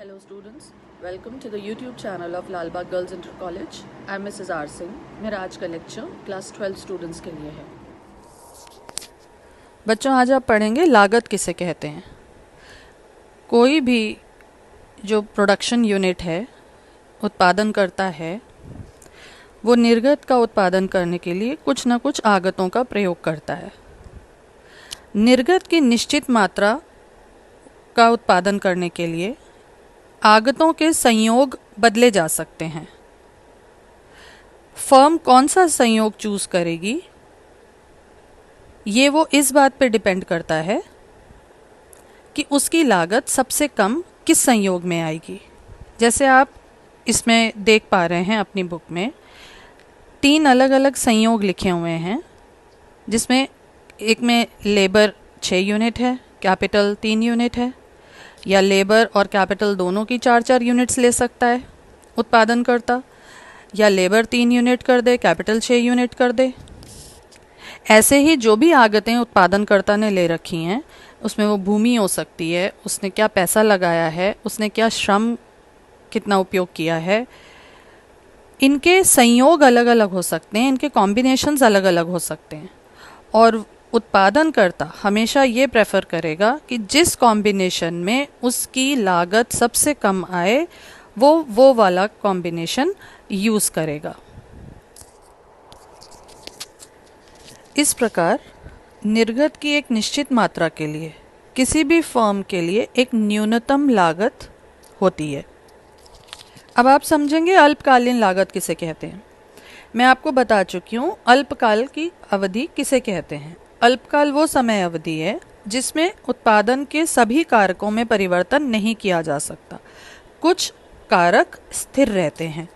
Hello students, welcome to the YouTube channel of Lalbagh girls inter college. I am Mrs R Singh. मेरा आज का lecture class 12 students के लिए है। बच्चों, आज आप पढ़ेंगे लागत किसे कहते हैं। कोई भी जो प्रोडक्शन यूनिट है, उत्पादन करता है, वो निर्गत का उत्पादन करने के लिए कुछ न कुछ आगतों का प्रयोग करता है। निर्गत की निश्चित मात्रा का उत्पादन करने के लिए आगतों के संयोग बदले जा सकते हैं। फर्म कौन सा संयोग चूज करेगी, ये वो इस बात पे डिपेंड करता है कि उसकी लागत सबसे कम किस संयोग में आएगी। जैसे आप इसमें देख पा रहे हैं अपनी बुक में 3 अलग अलग संयोग लिखे हुए हैं, जिसमें एक में लेबर 6 यूनिट है, कैपिटल 3 यूनिट है, या लेबर और कैपिटल दोनों की 4-4 यूनिट्स ले सकता है उत्पादन करता, या लेबर 3 यूनिट कर दे, कैपिटल 6 यूनिट कर दे। ऐसे ही जो भी आगतें उत्पादनकर्ता ने ले रखी हैं, उसमें वो भूमि हो सकती है, उसने क्या पैसा लगाया है, उसने क्या श्रम कितना उपयोग किया है, इनके संयोग अलग अलग हो सकते हैं, इनके कॉम्बिनेशंस अलग अलग हो सकते हैं। और उत्पादनकर्ता हमेशा ये प्रेफर करेगा कि जिस कॉम्बिनेशन में उसकी लागत सबसे कम आए वो वाला कॉम्बिनेशन यूज़ करेगा। इस प्रकार निर्गत की एक निश्चित मात्रा के लिए किसी भी फर्म के लिए एक न्यूनतम लागत होती है। अब आप समझेंगे अल्पकालीन लागत किसे कहते हैं। मैं आपको बता चुकी हूँ अल्पकाल की अवधि किसे कहते हैं। अल्पकाल वो समय अवधि है जिसमें उत्पादन के सभी कारकों में परिवर्तन नहीं किया जा सकता, कुछ कारक स्थिर रहते हैं।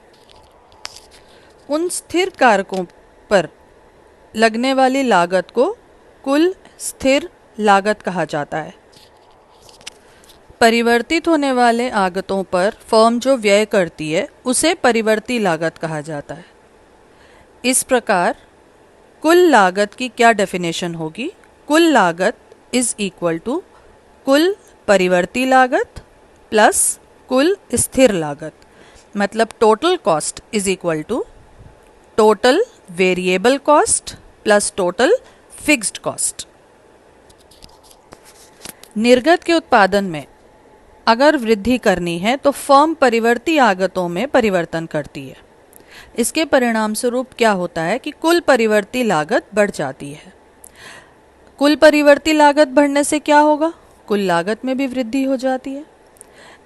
उन स्थिर कारकों पर लगने वाली लागत को कुल स्थिर लागत कहा जाता है। परिवर्तित होने वाले आगतों पर फर्म जो व्यय करती है उसे परिवर्ती लागत कहा जाता है। इस प्रकार कुल लागत की क्या डेफिनेशन होगी? कुल लागत इज इक्वल टू कुल परिवर्ती लागत प्लस कुल स्थिर लागत। मतलब total cost is equal to total variable cost plus total fixed cost. निर्गत के उत्पादन में अगर वृद्धि करनी है तो फर्म परिवर्ती आगतों में परिवर्तन करती है। इसके परिणाम स्वरूप क्या होता है कि कुल परिवर्ती लागत बढ़ जाती है। कुल परिवर्ती लागत बढ़ने से क्या होगा? कुल लागत में भी वृद्धि हो जाती है।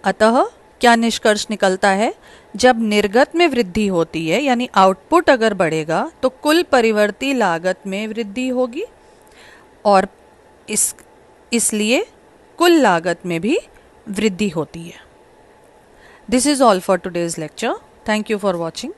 अतः क्या निष्कर्ष निकलता है? जब निर्गत में वृद्धि होती है, यानी आउटपुट अगर बढ़ेगा, तो कुल परिवर्ती लागत में वृद्धि होगी और इसलिए कुल लागत में भी वृद्धि होती है। This is all for today's lecture. Thank you for watching.